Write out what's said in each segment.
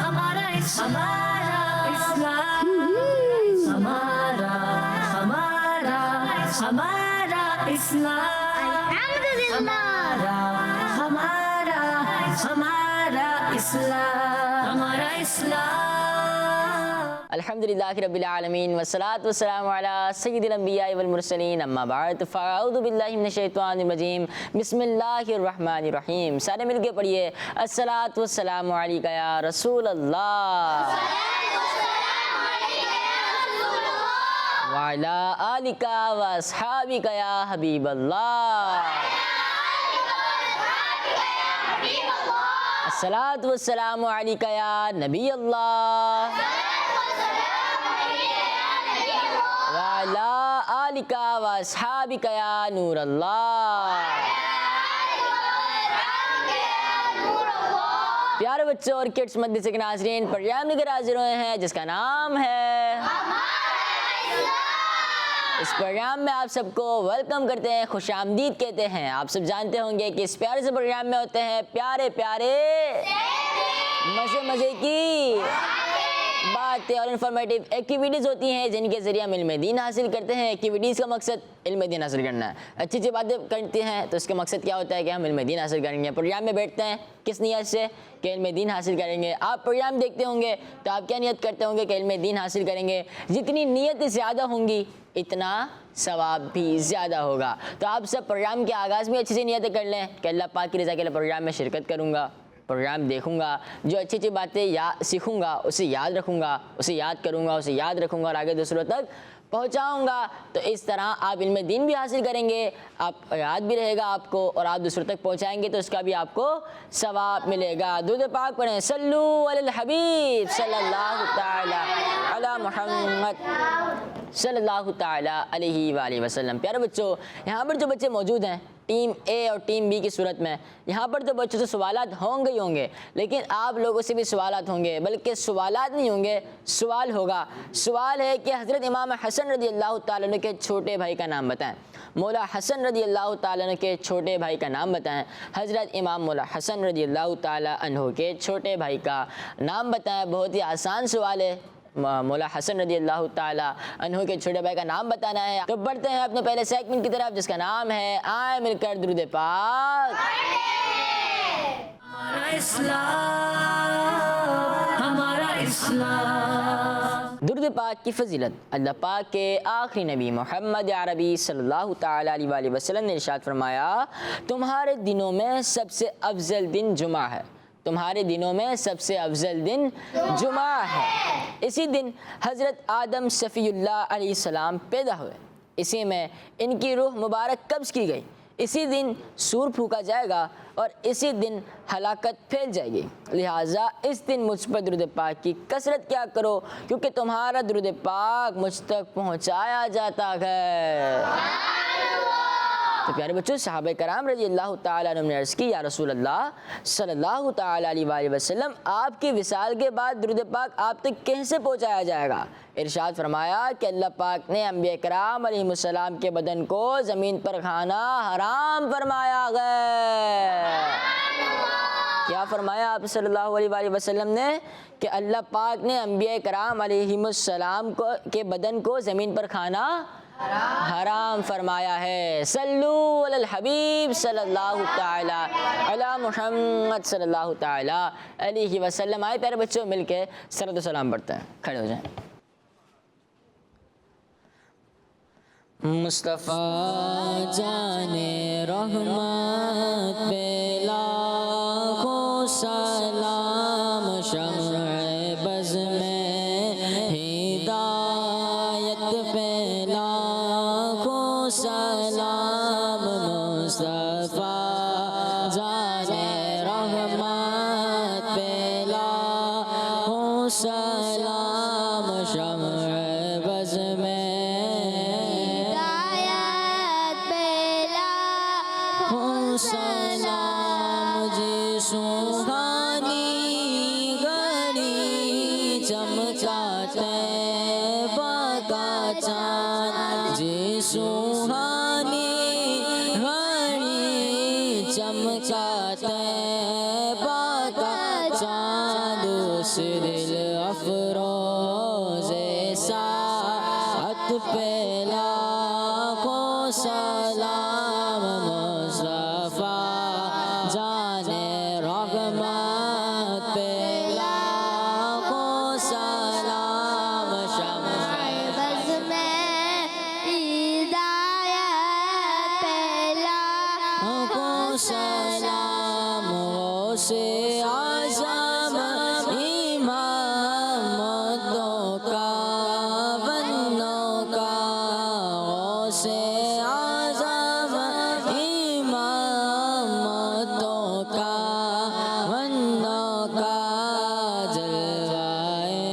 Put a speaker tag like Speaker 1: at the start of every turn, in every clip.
Speaker 1: हमारा इस्लाम, हमारा हमारा हमारा इस्लाम, हमारा हमारा हमारा इस्लाम, हमारा इस्लाम।
Speaker 2: अल्हम्दुलिल्लाहि रब्बिल आलमीन वस्सलातु वस्सलामु अला सय्यिदिल अंबिया वल मुरसलीन अम्मा बाद फ़अऊज़ु बिल्लाहि मिनश शैतानिर रजीम बिस्मिल्लाहिर रहमानिर रहीम। सारे मिलके पढ़िए अस्सलातु वस्सलामु अलैका या रसूल अल्लाह व अला आलिका व अस्हाबिका या हबीब अल्लाह। अस्सलातु वस्सलामु अलैका या नबी अल्लाह व अला आलिका व अस्हाबिका या नूर अल्लाह। प्यारे बच्चों और किड्स मदरसे के नाज़रीन, प्रोग्राम लेकर हाजिर हुए हैं जिसका नाम है इस प्रोग्राम में आप सबको वेलकम करते हैं, खुश आमदीद कहते हैं। आप सब जानते होंगे कि इस प्यारे से प्रोग्राम में होते हैं प्यारे प्यारे मज़े मज़े की बातें और इन्फॉर्मेटिव एक्टिविटीज़ होती हैं जिनके ज़रिए हम इल्म दीन हासिल करते हैं। एक्टिविटीज़ का मकसद इल्म दीन हासिल करना है। अच्छी अच्छी बातें करते हैं तो इसका मकसद क्या होता है कि हम इल्म दीन हासिल करेंगे। प्रोग्राम में बैठते हैं किस नियत से कि इल्म दीन हासिल करेंगे। आप प्रोग्राम देखते होंगे तो आप क्या नियत करते होंगे कि इल्म दीन हासिल करेंगे। जितनी नियत ज़्यादा होंगी इतना सवाब भी ज़्यादा होगा। तो आप सब प्रोग्राम के आगाज़ में अच्छी सी नियतें कर लें कि अल्लाह पाक की रज़ा के लिए प्रोग्राम में शिरकत करूँगा, प्रोग्राम देखूंगा, जो अच्छी अच्छी बातें सीखूंगा उसे याद रखूंगा, उसे याद करूंगा, उसे याद रखूंगा और आगे दूसरों तक पहुंचाऊंगा। तो इस तरह आप इल्म दीन भी हासिल करेंगे, आप याद भी रहेगा आपको और आप दूसरों तक पहुंचाएंगे तो इसका भी आपको सवाब मिलेगा। दुरूद पाक पढ़ें, सल्लू अलल हबीब सल्लल्लाहु ताला अला मुहम्मद सल्लल्लाहु ताला अलैहि वालैहि वसल्लम। प्यारे बच्चों, यहाँ पर जो बच्चे मौजूद हैं टीम ए और टीम बी की सूरत में, यहाँ पर तो बच्चों से सवालात होंगे ही होंगे, लेकिन आप लोगों से भी सवालात होंगे, बल्कि सवालात नहीं होंगे, सवाल होगा। सवाल है कि हज़रत इमाम हसन रज़ी अल्लाह ताला अन्हु के छोटे भाई का नाम बताएं। मौला हसन रज़ी अल्लाह ताला अन्हु के छोटे भाई का नाम बताएं। हज़रत इमाम मौला हसन रज़ी अल्लाह ताला अन्हु के छोटे भाई का नाम बताएं। बहुत ही आसान सवाल है। मौला हसन रज़ी अल्लाह ताला अन्हु के छोटे भाई का नाम बताना है। तो बढ़ते हैं अपने पहले सेगमेंट की तरफ जिसका नाम है आए मिलकर दुरूद पाक।
Speaker 1: हमारा इस्लाम, हमारा इस्लाम।
Speaker 2: दुरूद पाक की फजीलत अल्लाह पाक के आखिरी नबी मोहम्मद अरबी सल्लल्लाहु ताला अलैहि वसल्लम ने इरशाद फरमाया, तुम्हारे दिनों में सबसे अफजल दिन जुमा है। तुम्हारे दिनों में सबसे अफजल दिन जुमा है। इसी दिन हज़रत आदम सफ़ीउल्लाह अलैहिस्सलाम पैदा हुए। इसी में इनकी रूह मुबारक कब्ज़ की गई। इसी दिन सूर फूका जाएगा और इसी दिन हलाकत फैल जाएगी। लिहाजा इस दिन मुझ पर दुरूद पाक की कसरत क्या करो, क्योंकि तुम्हारा दुरूद पाक मुझ तक पहुँचाया जाता है। तो प्यारे बच्चों, सहाबा कराम रज़ी अल्लाह ताला अन्हुम ने अर्ज़ की, या रसूल अल्लाह सल्लल्लाहु ताला अलैहि वसल्लम, आपके विसाल के बाद दुरूद पाक आप तक कैसे पहुँचाया जाएगा। इरशाद फरमाया कि अल्लाह पाक ने अंबिया कराम अलैहिमुस्सलाम के बदन को ज़मीन पर खाना हराम फरमाया है। क्या फरमाया आप सल्लल्लाहु अलैहि वसल्लम ने कि अल्लाह पाक ने अंबिया कराम अलैहिमुस्सलाम के बदन को ज़मीन पर खाना हराम फरमाया है। सल्लू अलल हबीब सल्लल्लाहु ताला अला मुहम्मद सल्लल्लाहु ताला अलैहि वसल्लम। आए प्यारे बच्चों, मिलके सलात व सलाम पढ़ते हैं। खड़े हो जाएं। मुस्तफ़ा जाने रहमत पे लाखों सलाम, शम्अ बज़ में हिदायत पे लाखों सलाम। मुस्तफ़ा जाने रहमत पे लाखों सलाम, शम्अ बज़ में सलाम। जी सुहानी घड़ी चमकाते बाका चाँद, जी सुहानी घड़ी चमकाते बाका से आज़म इमामतों का बन्नों का, से आज़म इमामतों का बन्नों का, जलवाए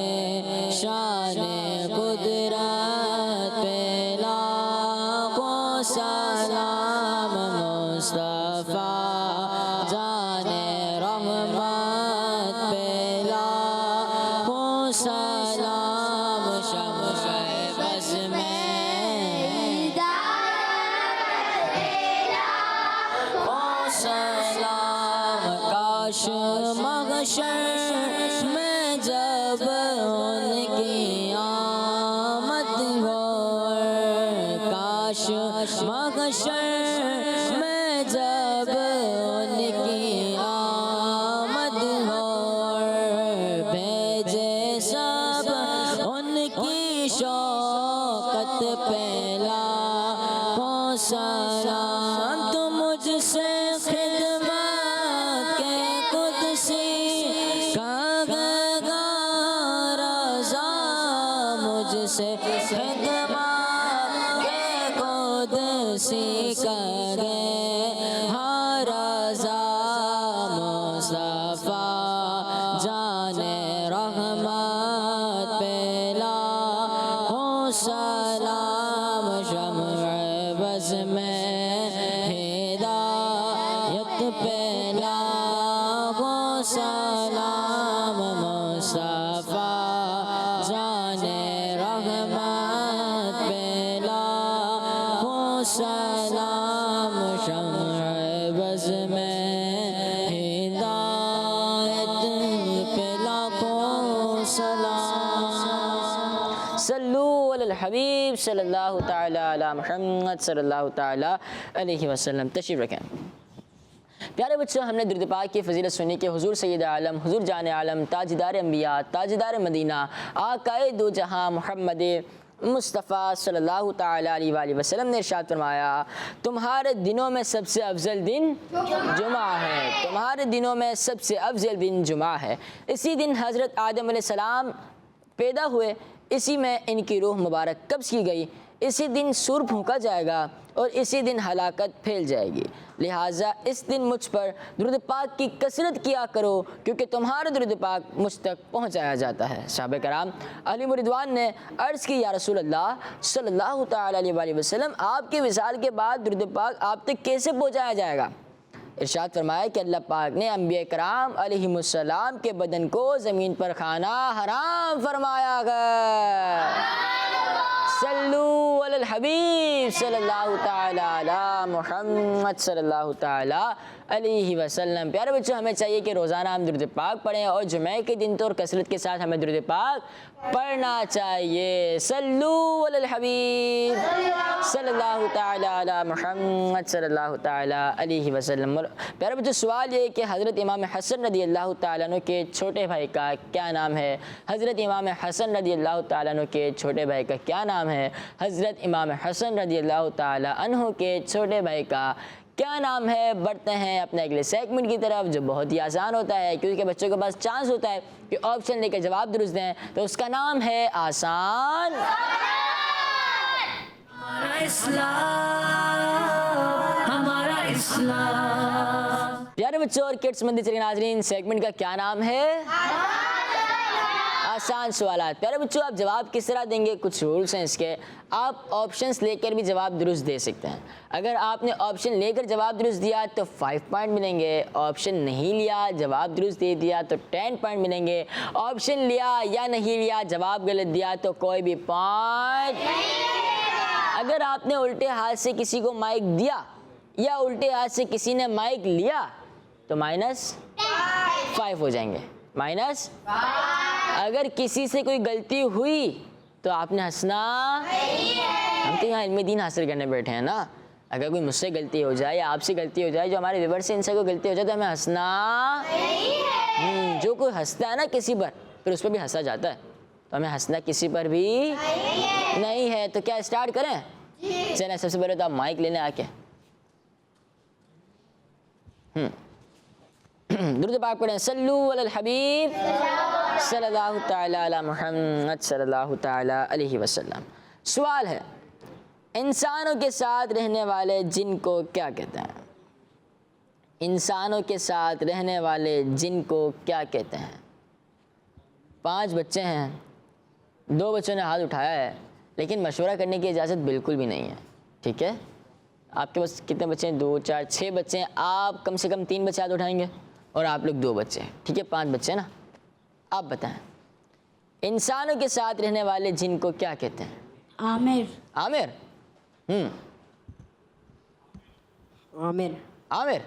Speaker 2: शान कुदरत पे लाखों सलाम, मुस्तफ़ा जाने रहमत पे लाखों सलाम, शम्स-ए बज़ में लाखों सलाम, काश महशर में जब उनकी आमद हो, काश महशर में जब उनकी आमद हो, भेजे सब उनकी शौकत पे लाखों सलाम, तुम मुझसे खिदमत के कुदसी कहेगा रज़ा, मुझसे खिदमत के कुदसी कहे हाँ रज़ा, मुस्तफ़ा जाने रहमत पे लाखों सलाम, शम्स-ए बज़ में हिदायत पे लाखों सलाम, मुस्तफ़ा जाने रहमत पे लाखों सलाम, शम्स-ए बज़ में हिदायत पे लाखों सलाम। सल्लू अलल हबीब सल्लल्लाहु ताला अला मुहम्मद सल्लल्लाहु ताला अलैहि वसल्लम। तशरीफ़ रखें। प्यारे बच्चों, हमने दुरूद पाक की फजीलत सुनी कि हुजूर सैयद आलम, हुजूर जान आलम, ताजदार अंबिया, ताजदार मदीना, आकाए दो जहां मोहम्मद मुस्तफ़ा सल्लल्लाहु ताला अलैहि वसल्लम ने इरशाद फरमाया, तुम्हारे दिनों में सबसे अफजल दिन जुमा है, तुम्हारे दिनों में सबसे अफजल दिन जुमा है। इसी दिन हज़रत आदम अलैहिस्सलाम पैदा हुए, इसी में इनकी रूह मुबारक कब्ज़ की गई, इसी दिन सूर फूंका जाएगा और इसी दिन हलाकत फैल जाएगी। लिहाजा इस दिन मुझ पर दुरूद पाक की कसरत किया करो, क्योंकि तुम्हारा दुरूद पाक मुझ तक पहुँचाया जाता है। साहबे कराम अली रिदवान ने अर्ज़ की, या रसूल अल्लाह सल्लल्लाहु ताला अलैहि वसल्लम, आपके विसाल के बाद दुरूद पाक आप तक कैसे पहुँचाया जाएगा? इरशाद फरमाया कि अल्लाह पाक ने अंबिया कराम अलैहिमुस्सलाम के बदन को ज़मीन पर खाना हराम फरमाया है। सल्लू अलल हबीब सल्लल्लाहु ताला अला मुहम्मद सल्लल्लाहु ताला अलैहि वसल्लम। प्यारे बच्चों, हमें चाहिए कि रोज़ाना हम दुरूद पाक पढ़ें और जुमे के दिन तो और कसरत के साथ हमें दुरूद पाक पढ़ना चाहिए। सल्लू अलल हबीब सल्लल्लाहु ताला अला मुहम्मद सल्लल्लाहु ताला अलैहि वसल्लम। प्यारे बच्चों, सवाल ये कि हज़रत इमाम हसन रज़ी अल्लाह ताला अन्हु के छोटे भाई का क्या नाम है? हज़रत इमाम हसन रज़ी अल्लाह ताला अन्हु के छोटे भाई का क्या नाम है? हज़रत इमाम हसन रज़ी अल्लाह ताला अन्हु के छोटे भाई का क्या नाम है? बढ़ते हैं अपने अगले सेगमेंट की तरफ, जो बहुत ही आसान होता है, क्योंकि बच्चों के पास चांस होता है कि ऑप्शन लेकर जवाब दुरुस्त दें, तो उसका नाम है आसान।
Speaker 1: हमारा इस्लाम, हमारा इस्लाम।
Speaker 2: प्यारे बच्चों और किड्स मंदिर चले नाजरीन, सेगमेंट का क्या नाम है? आसान सवालात। प्यारे बच्चों, आप जवाब किस तरह देंगे? कुछ रूल्स हैं इसके। आप ऑप्शंस लेकर भी जवाब दुरुस्त दे सकते हैं। अगर आपने ऑप्शन लेकर जवाब दुरुस्त दिया तो 5 पॉइंट मिलेंगे, ऑप्शन नहीं लिया जवाब दुरुस्त दे दिया तो 10 पॉइंट मिलेंगे, ऑप्शन लिया या नहीं लिया जवाब गलत दिया तो कोई भी पॉइंट। अगर आपने उल्टे हाथ से किसी को माइक दिया या उल्टे हाथ से किसी ने माइक लिया तो -5 हो जाएंगे, -5। अगर किसी से कोई गलती हुई तो आपने हंसना। हम तो यहाँ इल्म दीन हासिल करने बैठे हैं ना। अगर कोई मुझसे गलती हो जाए या आपसे गलती हो जाए, जो हमारे व्यूअर्स से इनसे कोई गलती हो जाए तो हमें हंसना। जो कोई हंसता है ना किसी पर, फिर उस पर भी हंसा जाता है, तो हमें हंसना किसी पर भी नहीं है। तो क्या स्टार्ट करें? चलें, सबसे पहले तो आप माइक लेने आके दुरूद पाक पढ़ें, सल्लू अलल हबीब सल्लल्लाहु तआला अला मुहम्मद सल्लल्लाहु तआला अलैहि वसल्लम। सवाल है, इंसानों के साथ रहने वाले जिन को क्या कहते हैं? इंसानों के साथ रहने वाले जिन को क्या कहते हैं? 5 बच्चे हैं, 2 बच्चों ने हाथ उठाया है, लेकिन मशवरा करने की इजाज़त बिल्कुल भी नहीं है, ठीक है? आपके पास कितने बच्चे हैं? 2 4 6 बच्चे हैं। आप कम से कम 3 बच्चे हाथ उठाएंगे और आप लोग 2 बच्चे हैं, ठीक है? 5 बच्चे हैं ना। आप बताएं, इंसानों के साथ रहने वाले जिन को क्या कहते हैं?
Speaker 3: आमिर।
Speaker 2: आमिर।
Speaker 3: आमिर।
Speaker 2: आमिर।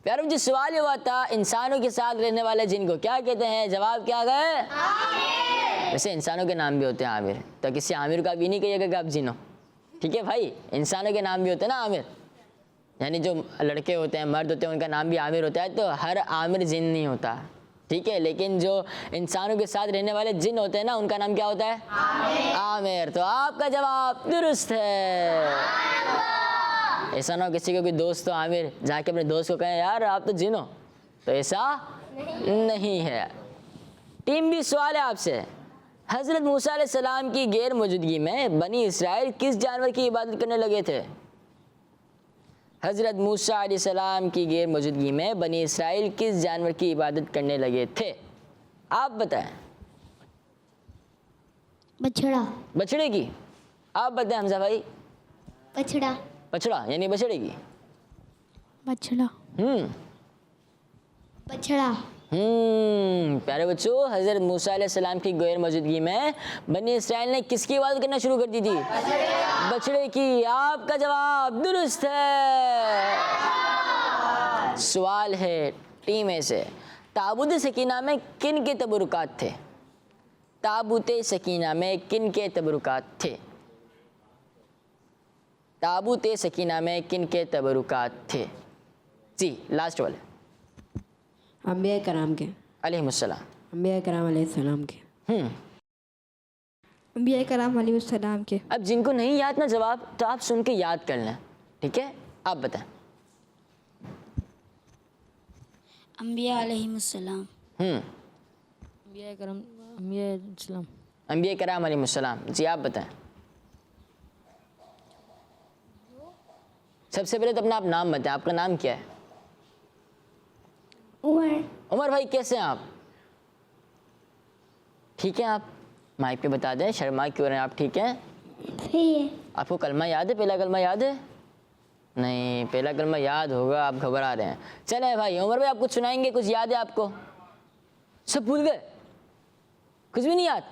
Speaker 2: प्यारे मुझे सवाल ये हुआ था, इंसानों के साथ रहने वाले जिन को क्या कहते हैं? जवाब क्या गए? आमिर। वैसे इंसानों के नाम भी होते हैं आमिर, तो किसी आमिर का भी नहीं कहिएगा कि आप जिन हो, ठीक है भाई? इंसानों के नाम भी होते हैं ना आमिर, यानी जो लड़के होते हैं, मर्द होते हैं, उनका नाम भी आमिर होता है। तो हर आमिर जिन नहीं होता, ठीक है? लेकिन जो इंसानों के साथ रहने वाले जिन होते हैं ना, उनका नाम क्या होता है? आमिर। आमिर। तो आपका जवाब दुरुस्त है। ऐसा ना हो किसी का कोई दोस्त तो आमिर, जाके अपने दोस्त को कहें यार आप तो जिन हो, तो ऐसा नहीं है। टीम भी सवाल है आपसे, हज़रत मूसा अलैहिस्सलाम की गैर मौजूदगी में बनी इसराइल किस जानवर की इबादत करने लगे थे? हज़रत मूसा अलैहिस्सलाम की गैर मौजूदगी में बनी इसराइल किस जानवर की इबादत करने लगे थे? आप बताएं।
Speaker 3: बछड़ा।
Speaker 2: बछड़े की। आप बताएं हमजा भाई।
Speaker 3: बछड़ा।
Speaker 2: बछड़ा यानी बछड़े की।
Speaker 3: बछड़ा। बछड़ा।
Speaker 2: प्यारे बच्चों, हज़रत मूसा अलैहिस्सलाम की गैर मौजूदगी में बनी इसराइल ने किसकी इबादत करना शुरू कर दी थी? बछड़े की। आपका जवाब दुरुस्त है। सवाल है टीम ए से, ताबूत सकीना में किन के तबरुकात थे? ताबूत सकीना में किन के तबरुकात थे? ताबूत सकीना में किन के तबरुकात थे? जी लास्ट वाले।
Speaker 3: अंबिया कराम के।
Speaker 2: अलैहिमुस्सलाम।
Speaker 3: अंबिया कराम अलैहिस्सलाम के।
Speaker 4: अंबिया कराम अलैहिस्सलाम के।
Speaker 2: अब जिनको नहीं याद ना जवाब, तो आप सुन के याद कर लें, ठीक है? आप बताएं।
Speaker 3: अंबिया अलैहिस्सलाम।
Speaker 4: अंबिया कराम अलैहिस्सलाम।
Speaker 2: अंबिया कराम अलैहिमुस्सलाम। जी आप बताएं। सबसे पहले तो अपना आप नाम बताएं, आपका नाम क्या है?
Speaker 3: उमर।
Speaker 2: उमर भाई कैसे हैं आप? ठीक है, आप माइक पे बता दें, शर्मा क्यों रहे हैं आप? ठीक हैं?
Speaker 3: सही है।
Speaker 2: आपको कलमा याद है? पहला कलमा याद है? नहीं, पहला कलमा याद होगा, आप घबरा रहे हैं। चले भाई, उमर भाई आप कुछ सुनाएंगे? कुछ याद है आपको? सब भूल गए? कुछ भी नहीं याद?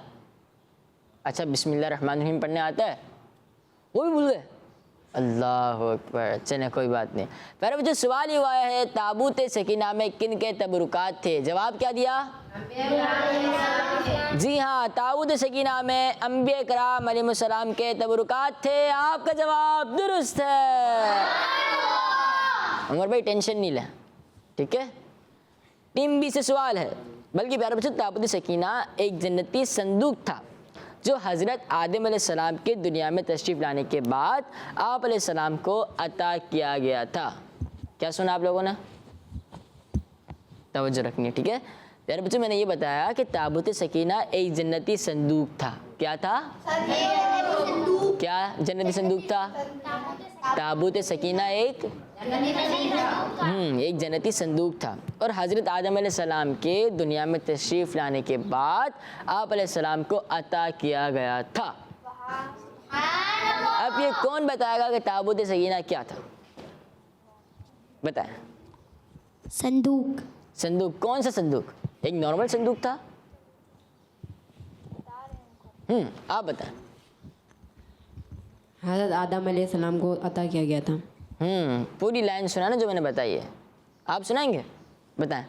Speaker 2: अच्छा, बिस्मिल्लाह रहमान रहीम पढ़ने आता है, वो भी भूल गए? अल्लाह अकबर। चले कोई बात नहीं। पहले मुझे सवाल ही हुआ है, ताबूत सकीना में किन के तबरुकात थे? जवाब क्या दिया? जी हाँ, ताबूत सकीना में अंबिया कराम अलैहिस्सलाम के तबरुकात थे। आपका जवाब दुरुस्त है। उमर भाई टेंशन नहीं लें, ठीक है? टीम बी से सवाल है, बल्कि प्यारे बच्चों, ताबूत सकीना एक जन्नती संदूक था जो हज़रत आदम अलैहिस्सलाम के दुनिया में तशरीफ़ लाने के बाद आप अलैहिस्सलाम को अता किया गया था। क्या सुना आप लोगों ने? तवज्जो रखनी है, ठीक है? प्यारे बच्चों, मैंने ये बताया कि ताबूत सकीना एक जन्नती संदूक था। क्या था? क्या जन्नती संदूक था? ताबूत सकीना एक जन्नती संदूक था और हज़रत आदम अलैहिस्सलाम के दुनिया में तशरीफ़ लाने के बाद आप अलैहिस्सलाम को अता किया गया था। अब ये कौन बताएगा कि ताबूत सकीना क्या था? बताएं।
Speaker 3: संदूक।
Speaker 2: संदूक। कौन सा संदूक? एक नॉर्मल संदूक था? आप बताएं।
Speaker 3: हज़रत आदम अलैहिस्सलाम को अता किया गया था।
Speaker 2: पूरी लाइन सुना ना जो मैंने बताई है, आप सुनाएंगे? बताएं।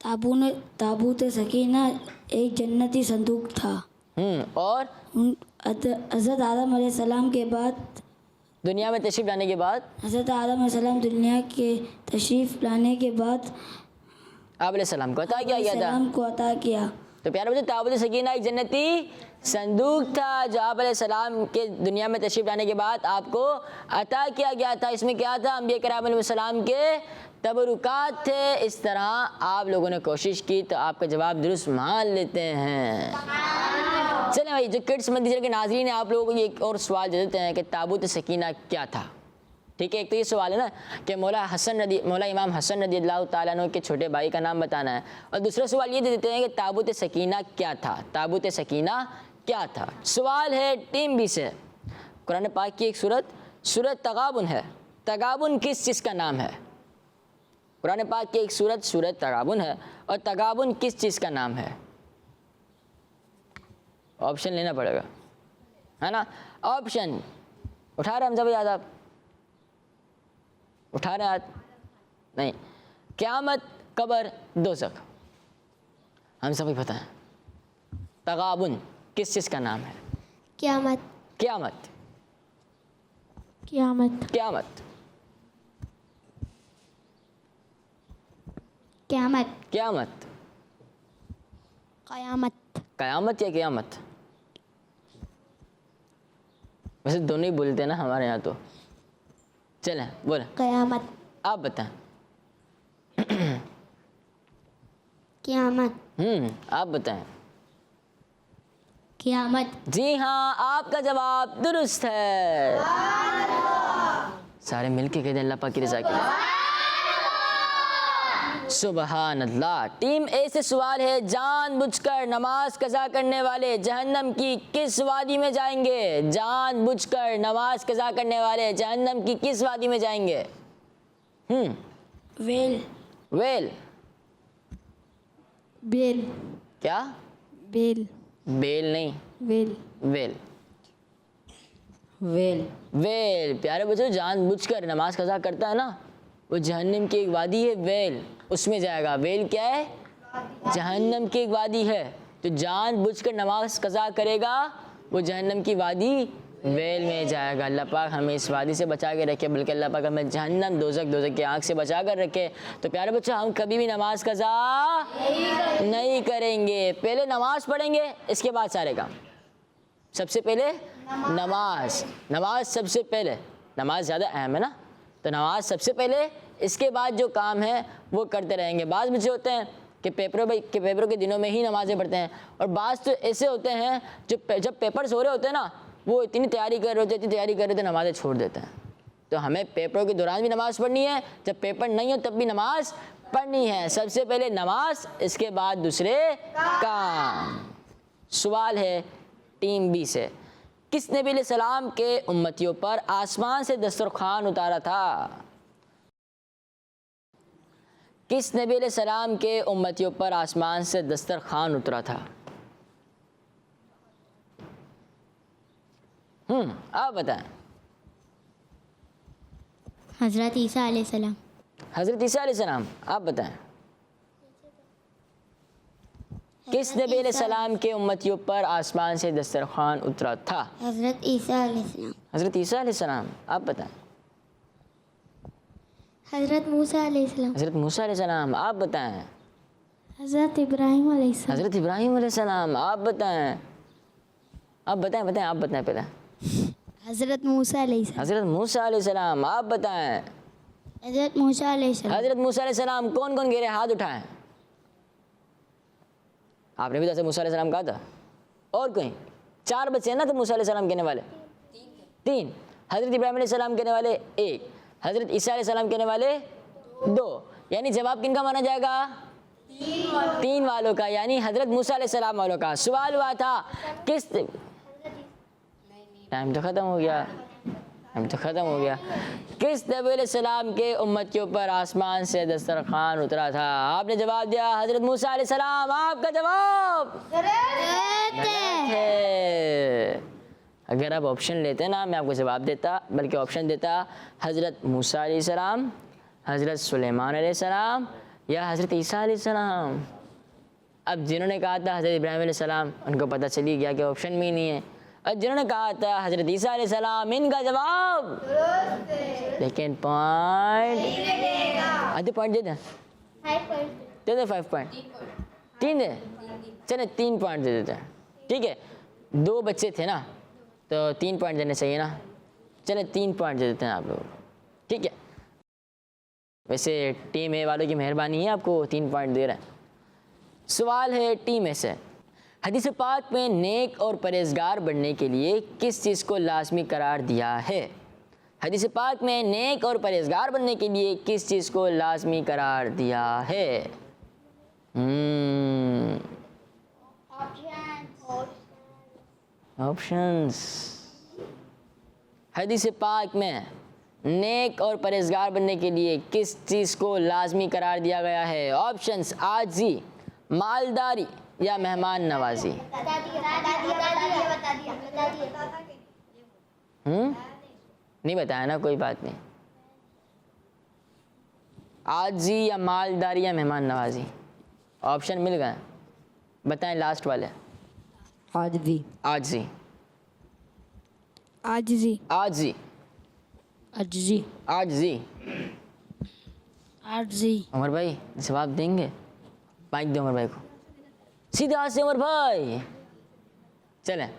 Speaker 5: ताबूत सकीना एक जन्नती संदूक था
Speaker 2: और
Speaker 5: हज़रत आदम अलैहिस्सलाम के बाद
Speaker 2: दुनिया में तशरीफ़ लाने के बाद
Speaker 5: हज़रत आदम अलैहिस्सलाम दुनिया के तशरीफ़ लाने के बाद
Speaker 2: आप अलैहिस्सलाम को अता किया गया था।
Speaker 5: को अता किया।
Speaker 2: तो प्यारे बच्चों, ताबूत सकीना एक जन्नती संदूक था जो आप अलैहिस्सलाम के दुनिया में तशरीफ लाने के बाद आपको अता किया गया था। इसमें क्या था? अंबिया किराम अलैहिस्सलाम के तबरुकात थे। इस तरह आप लोगों ने कोशिश की तो आपका जवाब दुरुस्त मान लेते हैं। चलें भाई, जो किड्स मंदिर के नाज़रीन हैं, आप लोगों को ये एक और सवाल दे देते हैं कि ताबूत सकीना क्या था। ठीक है, एक तो ये सवाल है ना कि मौला इमाम हसन रज़ी अल्लाह ताला अन्हु के छोटे भाई का नाम बताना है, और दूसरा सवाल ये दे देते हैं कि ताबूत सकीना क्या था। ताबूत सकीना क्या था? सवाल है टीम बी से। कुरान पाक की एक सूरत तगाबुन है। तगाबुन किस चीज़ का नाम है? कुरान पाक की एक सूरत तगाबुन है, और तगाबुन किस चीज़ का नाम है? ऑप्शन लेना पड़ेगा, है ना। ऑप्शन उठा रहे हमजा भाई, याद आप उठा रहे हाथ? नहीं। क़यामत, कब्र, दोज़ख, हम सभी पता है। तगाबुन किस चीज़ का नाम है?
Speaker 3: क़यामत।
Speaker 2: क़यामत,
Speaker 3: क़यामत।
Speaker 2: क़यामत,
Speaker 3: क़यामत।
Speaker 2: क़यामत,
Speaker 3: क़यामत।
Speaker 2: क़यामत या क़यामत? वैसे दोनों ही बोलते हैं ना हमारे यहाँ तो। चलें बोलें,
Speaker 3: क़यामत।
Speaker 2: आप बताएं।
Speaker 3: क़यामत।
Speaker 2: आप बताएं।
Speaker 3: क़यामत।
Speaker 2: जी हाँ, आपका जवाब दुरुस्त है। सारे मिलके कह दें अल्लाह पाक की रज़ा के लिए। सुबहान अल्लाह। टीम ए से सवाल है, जानबूझकर नमाज कज़ा करने वाले जहन्नम की किस वादी में जाएंगे? जानबूझकर नमाज कज़ा करने वाले जहन्नम की किस वादी में जाएंगे?
Speaker 5: वेल।
Speaker 2: वेल।
Speaker 3: बेल।
Speaker 2: क्या?
Speaker 3: बेल।
Speaker 2: बेल नहीं,
Speaker 3: वेल।
Speaker 2: वेल।
Speaker 3: वेल।
Speaker 2: वेल। प्यारे बच्चों, जानबूझकर नमाज कज़ा करता है ना, वो जहन्नम की एक वादी है वेल, उसमें जाएगा। वेल क्या है? जहन्नम की एक वादी है। तो जानबूझकर नमाज कज़ा करेगा वो जहन्नम की वादी वेल में जाएगा। अल्लाह पाक हमें इस वादी से बचा के रखे, बल्कि अल्लाह पाक हमें जहन्नम दोज़ख की आँख से बचा कर रखे। तो प्यारे बच्चों, हम कभी भी नमाज कज़ा नहीं करेंगे। पहले नमाज पढ़ेंगे, इसके बाद सारे काम। सबसे पहले नमाज सबसे पहले। नमाज ज़्यादा अहम है ना, तो नमाज सबसे पहले, इसके बाद जो काम है वो करते रहेंगे। बाज़ बच्चे होते हैं कि पेपरों के दिनों में ही नमाज़ें पढ़ते हैं, और बाज़ तो ऐसे होते हैं जब पेपर्स हो रहे होते हैं ना, वो इतनी तैयारी कर रहे होते नमाज़ें छोड़ देते हैं। तो हमें पेपरों के दौरान भी नमाज़ पढ़नी है, जब पेपर नहीं हो तब भी नमाज़ पढ़नी है। सबसे पहले नमाज, इसके बाद दूसरे काम। सवाल है टीम बी से, किस नबी अलैहिस्सलाम के उम्मतियों पर आसमान से दस्तरखान उतारा था? किस नबी अलैहिस्सलाम के उम्मतियों पर आसमान से दस्तरखान उतरा था? आप बताएं।
Speaker 3: हज़रत ईसा अलैहिस्सलाम।
Speaker 2: हज़रत ईसा अलैहिस्सलाम। आप बताएं। किस नबी अलैहिस्सलाम के उम्मतियों पर आसमान से दस्तरखान उतरा था?
Speaker 3: हज़रत ईसा अलैहिस्सलाम।
Speaker 2: हज़रत ईसा अलैहिस्सलाम। आप बताएं।
Speaker 3: हज़रत मूसा अलैहिस्सलाम।
Speaker 2: हज़रत मूसा अलैहिस्सलाम। आप बताएं।
Speaker 3: हज़रत इब्राहीम अलैहिस्सलाम।
Speaker 2: हज़रत इब्राहीम अलैहिस्सलाम। आप बताएं। आप बताएं पहले।
Speaker 3: हज़रत मूसा अलैहिस्सलाम।
Speaker 2: हज़रत मूसा अलैहिस्सलाम। आप बताएं।
Speaker 3: हज़रत मूसा अलैहिस्सलाम।
Speaker 2: हज़रत मूसा अलैहिस्सलाम। कौन कौन कह रहे? हाथ उठाएं। आपने भी तो मूसा अलैहिस्सलाम कहा था। और कोई? 4 बच्चे हैं ना तो मूसा अलैहिस्सलाम कहने वाले? 3। हज़रत इब्राहीम अलैहिस्सलाम कहने वाले 1, हज़रत ईसा अलैहिस्सलाम कहने वाले 2। यानी जवाब किनका माना जाएगा? 3 वालों का, यानी हज़रत मूसा अलैहिस्सलाम वालों का। सवाल हुआ था किस, टाइम तो ख़त्म हो गया। किस नबी अलैहिस्सलाम के उम्मतियों पर आसमान से दस्तरखान उतरा था? आपने जवाब दिया हज़रत मूसा अलैहिस्सलाम। आपका जवाब गलत है। अगर आप ऑप्शन लेते ना, मैं आपको जवाब देता, बल्कि ऑप्शन देता हज़रत मूसा अलैहिस्सलाम, हज़रत सुलेमान अलैहिस्सलाम या हज़रत ईसा अलैहिस्सलाम। अब जिन्होंने कहा था हज़रत इब्राहीम अलैहिस्सलाम, उनको पता चली गया कि ऑप्शन में ही नहीं है। और जिन्होंने कहा था हज़रत ईसा अलैहिस्सलाम, इनका जवाब, लेकिन पॉइंट आधे पॉइंट दे दें, 5 पॉइंट। 3 दे, चले 3 पॉइंट दे देते हैं, ठीक है। 2 बच्चे थे ना, तो 3 पॉइंट देने चाहिए ना, चले 3 पॉइंट दे देते हैं आप लोग, ठीक है। वैसे टीम ए वालों की मेहरबानी है, आपको 3 पॉइंट दे रहे हैं। सवाल है टीम ए से, हदीस पाक में नेक और परहेजगार बनने के लिए किस चीज़ को लाजमी करार दिया है? हदीस पाक में नेक और परहेजगार बनने के लिए किस चीज़ को लाजमी करार दिया है? ऑप्शंस। हदीस पाक में नेक और परहेजगार बनने के लिए किस चीज़ को लाजमी करार दिया गया है? ऑप्शंस, आजी, मालदारी या मेहमान नवाजी। नहीं बताया ना, कोई बात नहीं। आजी या मालदारी या मेहमान नवाजी, ऑप्शन मिल गए, बताएं लास्ट वाले।
Speaker 5: आजजी।
Speaker 2: आजी,
Speaker 4: आजिजी।
Speaker 2: आजी,
Speaker 5: आजजी।
Speaker 2: आजी।
Speaker 5: आजजी।
Speaker 2: उमर भाई जवाब देंगे? माइक दो उमर भाई को, सीधे हाथ से उमर भाई, चलें।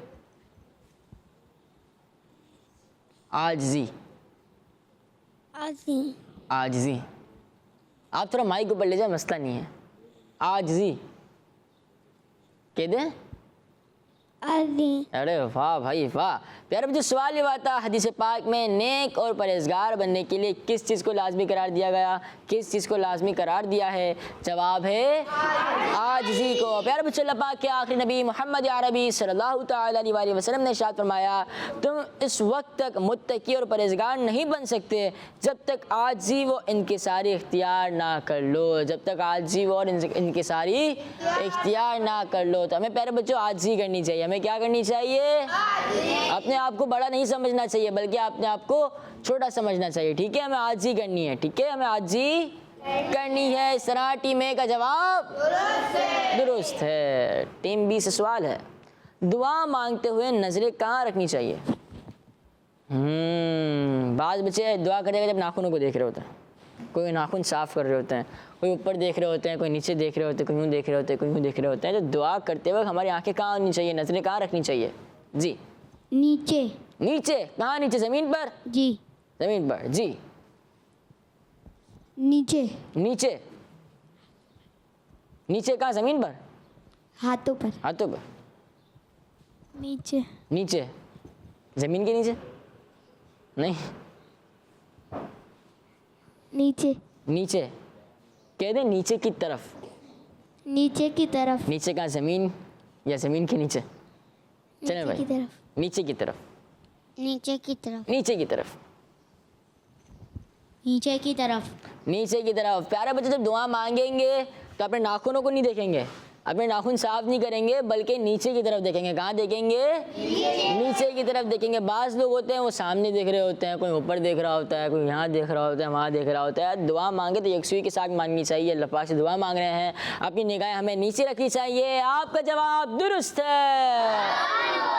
Speaker 2: आजजी,
Speaker 3: आजी।
Speaker 2: आजजी। आप थोड़ा माइक ऊपर ले जाए, मसला नहीं है। आजजी कह दें?
Speaker 3: आजी।
Speaker 2: अरे वाह भाई वाह। प्यारे बच्चों, सवाल ये बात था, हदीस पाक में नेक और परहेजगार बनने के लिए किस चीज़ को लाजमी करार दिया गया, किस चीज़ को लाजमी करार दिया है? जवाब है आजिज़ी को। प्यारे बच्चों, अल्लाह पाक के आखिरी नबी मोहम्मद अरबी सल्लल्लाहु तआला अलैहि वसल्लम ने इरशाद फरमाया, तुम इस वक्त तक मुत्तकी और परहेजगार नहीं बन सकते जब तक आजिज़ी व इनकिसारी इख्तियार ना कर लो, जब तक आजिज़ी व इनकिसारी इख्तियार ना कर लो। तो हमें प्यारे बच्चों आजिज़ी करनी चाहिए। हमें क्या करनी चाहिए? अपने आप को बड़ा नहीं समझना चाहिए, बल्कि अपने आप को छोटा समझना चाहिए, ठीक है। हमें आजिज़ी करनी है, ठीक है, हमें आजिज़ी करनी है। इस तरह टीम ए का जवाब दुरुस्त है। टीम बी से सवाल है, दुआ मांगते हुए नजरें कहाँ रखनी चाहिए? बाज़ बच्चे दुआ करेगा जब नाखूनों को देख रहे होते हैं, कोई नाखून साफ़ कर रहे होते हैं, कोई ऊपर देख रहे होते हैं, कोई नीचे देख रहे होते हैं, कोई यूँ देख रहे होते हैं, कोई यूँ देख रहे होते हैं। तो दुआ करते वक्त हमारी आंखें कहाँ होनी चाहिए, नजरें कहाँ रखनी चाहिए? जी
Speaker 3: नीचे।
Speaker 2: नीचे। कहाँ नीचे? ज़मीन पर?
Speaker 3: जी।
Speaker 2: ज़मीन पर। जी
Speaker 3: नीचे।
Speaker 2: नीचे। नीचे कहाँ? ज़मीन पर?
Speaker 3: हाथों पर।
Speaker 2: हाथों पर।
Speaker 3: नीचे।
Speaker 2: नीचे ज़मीन के नीचे नहीं,
Speaker 3: नीचे।
Speaker 2: नीचे कह दे, नीचे की तरफ।
Speaker 3: नीचे की तरफ।
Speaker 2: नीचे कहाँ? ज़मीन या ज़मीन के नीचे? चलें
Speaker 3: नीचे की
Speaker 2: भाई,
Speaker 3: तरफ।
Speaker 2: नीचे की तरफ।
Speaker 3: नीचे की तरफ।
Speaker 2: नीचे की तरफ।
Speaker 3: नीचे की तरफ।
Speaker 2: नीचे की तरफ। प्यारे बच्चे, जब दुआ मांगेंगे तो अपने नाखूनों को नहीं देखेंगे, अपने नाखून साफ नहीं करेंगे, बल्कि नीचे की तरफ देखेंगे। कहाँ देखेंगे? नीचे की तरफ देखेंगे। बाज़ लोग होते हैं वो सामने देख रहे होते हैं, कोई ऊपर देख रहा होता है, कोई यहाँ देख रहा होता है, वहाँ देख रहा होता है। दुआ मांगे तो यकसुई के साथ मांगनी चाहिए। अल्लाह पाक से दुआ मांग रहे हैं, अपनी निगाहें हमें नीचे रखनी चाहिए। आपका जवाब दुरुस्त है।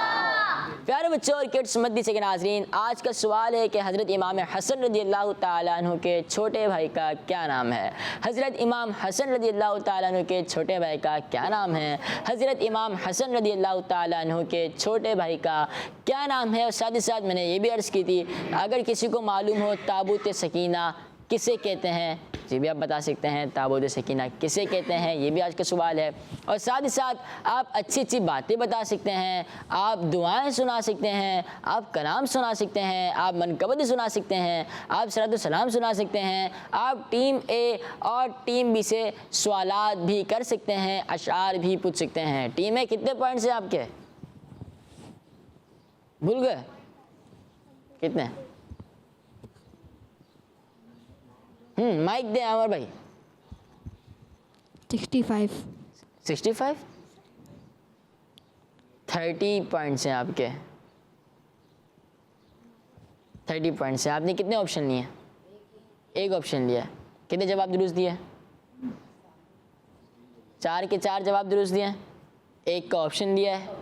Speaker 2: प्यारे बच्चों और किड्स मद्दी से के नाज़रीन, आज का सवाल है कि हज़रत इमाम हसन रज़ियल्लाहु ताला अन्हु के छोटे भाई का क्या नाम है? हज़रत इमाम हसन रज़ियल्लाहु ताला अन्हु के छोटे भाई का क्या नाम है? हज़रत इमाम हसन रज़ियल्लाहु ताला अन्हु के छोटे भाई का क्या नाम है? और साथ ही साथ मैंने ये भी अर्ज़ की थी, अगर किसी को मालूम हो ताबूत सकीना किसे कहते हैं, ये भी आप बता सकते हैं। ताबूत सकीना किसे कहते हैं, ये भी आज का सवाल है। और साथ ही साथ आप अच्छी अच्छी बातें बता सकते हैं, आप दुआएं सुना सकते हैं, आप कलाम सुना सकते हैं, आप मनकबत सुना सकते हैं, आप सलातो सलाम सुना सकते हैं, आप टीम ए और टीम बी से सवालात भी कर सकते हैं, अशार भी पूछ सकते हैं। टीम ए कितने पॉइंट्स हैं आपके? भूल गए? कितने? माइक दे अमर भाई।
Speaker 4: 65।
Speaker 2: 65? 30 पॉइंट्स हैं आपके। 30 पॉइंट्स हैं। आपने कितने ऑप्शन लिए? एक ऑप्शन लिया। कितने जवाब दुरुस्त दिए? 4 के 4 जवाब दुरुस्त दिए, एक का ऑप्शन लिया है,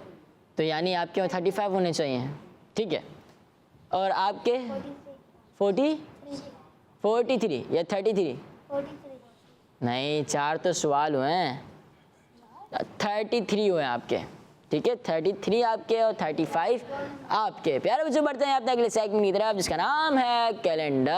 Speaker 2: तो यानी आपके 35 होने चाहिए, ठीक है। और आपके 43 या 33? नहीं, 4 तो सवाल हुए हैं। 33 हुए आपके, ठीक है। 33 आपके और 35 आपके। प्यारे बच्चों, बढ़ते हैं अपने अगले सेगमेंट की तरफ जिसका नाम है कैलेंडर।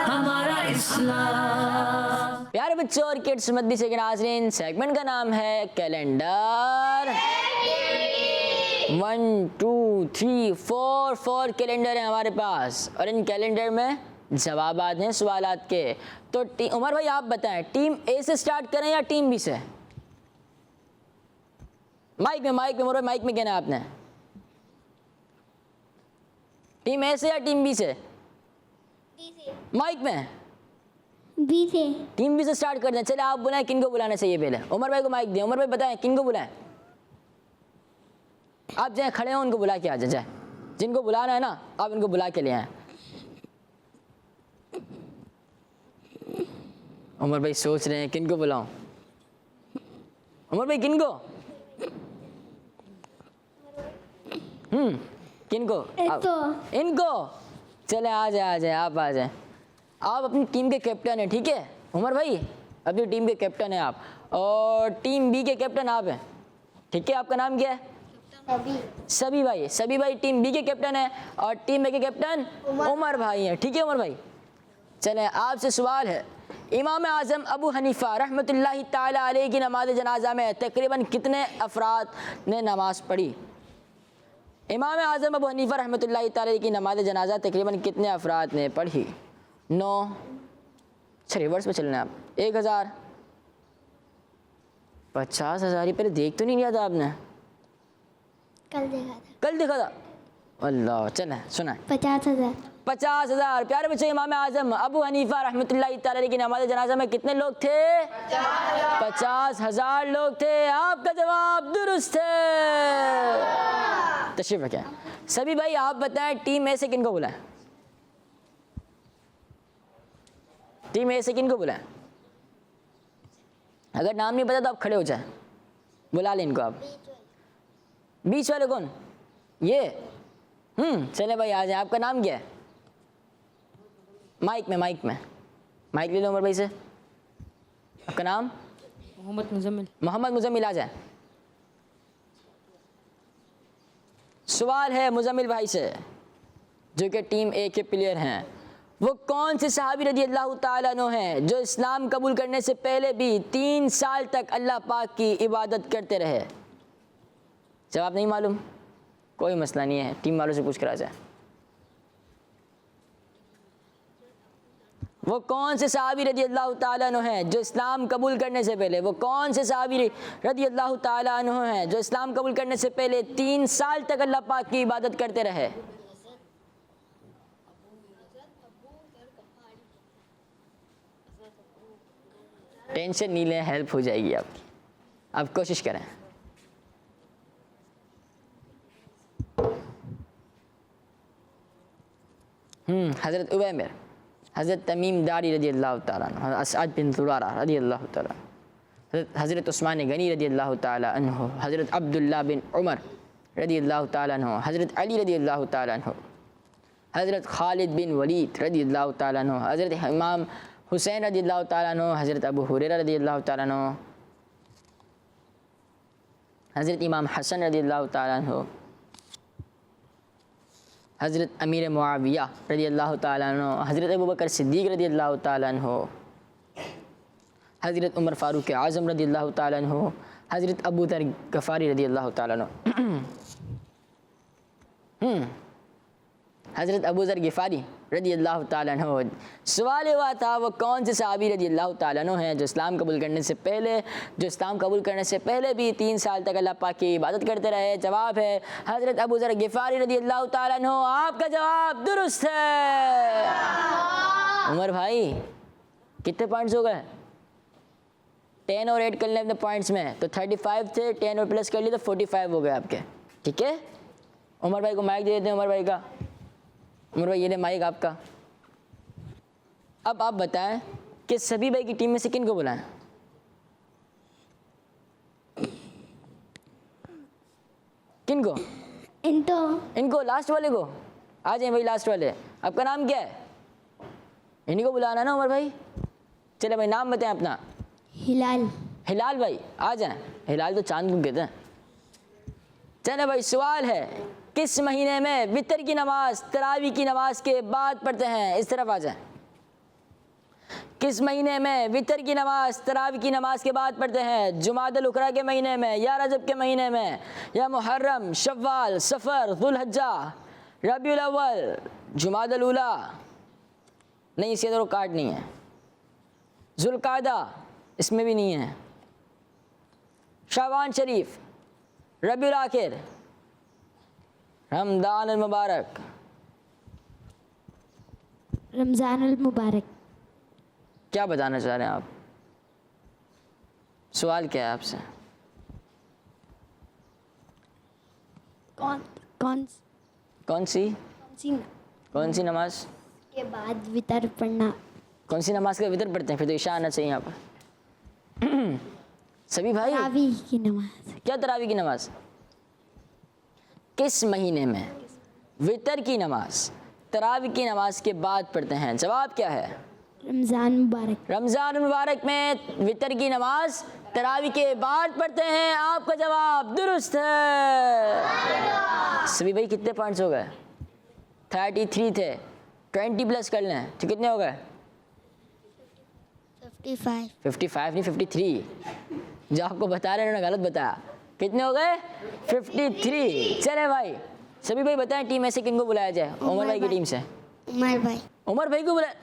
Speaker 1: हमारा इस्लाम।
Speaker 2: प्यारे बच्चों और किड्स मदरसे के नाज़रीन, सेगमेंट का नाम है कैलेंडर। 1 2 3 4 कैलेंडर हैं हमारे पास और इन कैलेंडर में जवाबात हैं सवालात के। तो उमर भाई आप बताएं, टीम ए से स्टार्ट करें या टीम बी से? माइक में उमर भाई, माइक में कहना है आपने। टीम ए से या टीम बी से? माइक में
Speaker 3: बी से।
Speaker 2: टीम बी से स्टार्ट करते हैं। चले आप बुलाएं, किनको बुलाना चाहिए पहले? उमर भाई को माइक दें। उमर भाई बताएं किनको बुलाएं? आप जाए खड़े हो, उनको बुला के आ जाए। जिनको बुलाना है ना, आप उनको बुला के ले आए। उमर भाई सोच रहे हैं किनको बुलाऊं। उमर भाई किनको? किनको? इनको। चले आ जाए आप आ जाए। आप अपनी टीम के कैप्टन हैं, ठीक है उमर भाई? अपनी टीम के कैप्टन हैं आप और टीम बी के कैप्टन आप हैं, ठीक है। आपका नाम क्या है? सभी भाई टीम बी के कैप्टन है और टीम ए के कैप्टन उमर भाई हैं, ठीक है उमर भाई? चलें, आपसे सवाल है, इमाम आज़म अबू हनीफा रहमतुल्लाहि ताला अलैहि की नमाज जनाजा में तकरीबन कितने अफराद ने नमाज़ पढ़ी? इमाम आज़म अबू हनीफा रहमतुल्लाहि ताला अलैहि की नमाज जनाजा तकरीबन कितने अफराद ने पढ़ी? 9। अच्छा रिवर्स में चलना है आप। 1000, 50,000। ये पहले देख तो नहीं लिया था आपने? कल देखा था। अल्लाह, चलें सुना।
Speaker 3: 50,000।
Speaker 2: 50,000। प्यारे बच्चे, इमाम आज़म अबू हनीफा रहमतुल्लाहि ताला अलैहि की नमाज जनाजा में कितने लोग थे? 50,000 लोग थे। आपका जवाब दुरुस्त है। तशरीफ रखें। सभी भाई आप बताएं, टीम ए से किनको बुलाएं? टीम ए से किनको बुलाएं? अगर नाम नहीं पता तो आप खड़े हो जाए, बुला लें इनको आप। बीच वाले कौन? ये चले भाई आ जाए। आपका नाम क्या है? माइक में माइक ले लो उमर भाई से। आपका नाम? मोहम्मद मुजम्मिल। आ जाए। सवाल है मुजम्मिल भाई से, जो कि टीम ए के प्लेयर हैं। वो कौन से सहाबी रज़ी अल्लाह ताला अन्हु हैं जो इस्लाम कबूल करने से पहले भी 3 साल तक अल्लाह पाक की इबादत करते रहे? जवाब नहीं मालूम? कोई मसला नहीं है, टीम वालों से पूछ कर आ जाए। वो कौन से सहाबी रज़ी अल्लाह ताला अन्हु हैं जो इस्लाम कबूल करने से पहले, वो कौन से सहाबी रज़ी अल्लाह ताला अन्हु हैं जो इस्लाम कबूल करने से पहले 3 साल तक अल्लाह पाक की इबादत करते रहे? टेंशन नहीं लें, हेल्प हो जाएगी आपकी। आप कोशिश करें। हज़रत उवैमिर, हज़रत तमीम दारी रज़ी अल्लाह ताला अन्हु, असअद बिन ज़ुरारा रज़ी अल्लाह ताला, हज़रत उस्मान गनी रज़ी अल्लाह ताला अन्हु, हज़रत अब्दुल्ला बिन उमर रज़ी अल्लाह ताला अन्हु, हज़रत अली रज़ी अल्लाह ताला अन्हु, हज़रत खालिद बिन वलीद रज़ी अल्लाह ताला अन्हु, हज़रत इमाम हुसैन रज़ी अल्लाह ताला अन्हु, हज़रत अबू हुरैरा रज़ी अल्लाह ताला अन्हु, हज़रत इमाम हसन रज़ी अल्लाह ताला अन्हु, हज़रत अमीर मुआविया रज़ी अल्लाह ताला अन्हु, हज़रत अबू बकर सिद्दीक़ रज़ी अल्लाह ताला अन्हु, हज़रत उमर फ़ारूक़ आज़म रज़ी अल्लाह ताला अन्हु, हज़रत अबू दर गफ़ारी रज़ी अल्लाह ताला अन्हु, हज़रत अबू ज़र गिफ़ारी रज़ी अल्लाह ताला अन्हु। सवाल हुआ था वो कौन से सहाबी रज़ी अल्लाह ताला अन्हु हैं जो इस्लाम कबूल करने से पहले भी 3 साल तक अल्लाह पाक की इबादत करते रहे? जवाब है हज़रत अबू ज़र गिफ़ारी रज़ी अल्लाह ताला अन्हु। आपका जवाब दुरुस्त है। उमर भाई कितने पॉइंट्स हो गए? 10 और 8 कर लें अपने पॉइंट्स में तो 35 थे, 10 और प्लस कर लिए तो 45 हो गए आपके, ठीक है। उमर भाई को माइक दे देते हैं। उमर भाई का, उमर भाई ये ले माइक आपका। अब आप बताएं कि सभी भाई की टीम में से किन को बुलाएं? किन को? इनको लास्ट वाले को। आ जाए भाई लास्ट वाले। आपका नाम क्या है? इन्हीं को बुलाना ना उमर भाई। चले भाई नाम बताएं अपना।
Speaker 3: हिलाल।
Speaker 2: हिलाल भाई आ जाएं। हिलाल तो चांद को कहते हैं। चले भाई सवाल है, किस महीने में वितर की नमाज तरावी की नमाज के बाद पढ़ते हैं? इस तरफ आ जाएं। किस महीने में वितर की नमाज तरावी की नमाज के बाद पढ़ते हैं? जुमादुल उखरा के महीने में, या रजब के महीने में, या मुहर्रम, शव्वाल, सफ़र, जुल्हज्जा, रबीउल अव्वल, जुमादुल उला, नहीं इसके तो काट नहीं है, जुल्कादा इसमें भी नहीं है, शाबान शरीफ, रबीउल आखिर, रमज़ान अल मुबारक।
Speaker 3: रमज़ान अल मुबारक।
Speaker 2: क्या बताना चाह रहे हैं आप? सवाल क्या है आपसे?
Speaker 3: कौन कौन
Speaker 2: कौन सी
Speaker 3: सी
Speaker 2: कौन सी नमाज
Speaker 3: के बाद वितर पढ़ना?
Speaker 2: कौन सी नमाज का वितर पढ़ते हैं? फिर तो ईशा आना चाहिए यहाँ पर। सभी भाई
Speaker 3: तरावी की नमाज।
Speaker 2: क्या तरावी की नमाज? किस महीने में वितर की नमाज तरावी की नमाज के बाद पढ़ते हैं? जवाब क्या है?
Speaker 3: रमज़ान मुबारक।
Speaker 2: रमज़ान मुबारक में वितर की नमाज तरावी के बाद पढ़ते हैं। आपका जवाब दुरुस्त है। सभी भाई कितने पॉइंट्स हो गए? 33 थे, 20 प्लस कर लें तो कितने हो गए?
Speaker 3: 55।
Speaker 2: 55 नहीं 53, जो आपको बता रहे हैं उन्होंने गलत बताया। कितने हो गए? 53। चले भाई सभी भाई बताएं टीम में से किनको बुलाया जाए? उमर भाई की टीम से
Speaker 3: उमर भाई।
Speaker 2: उमर भाई को बुलाया।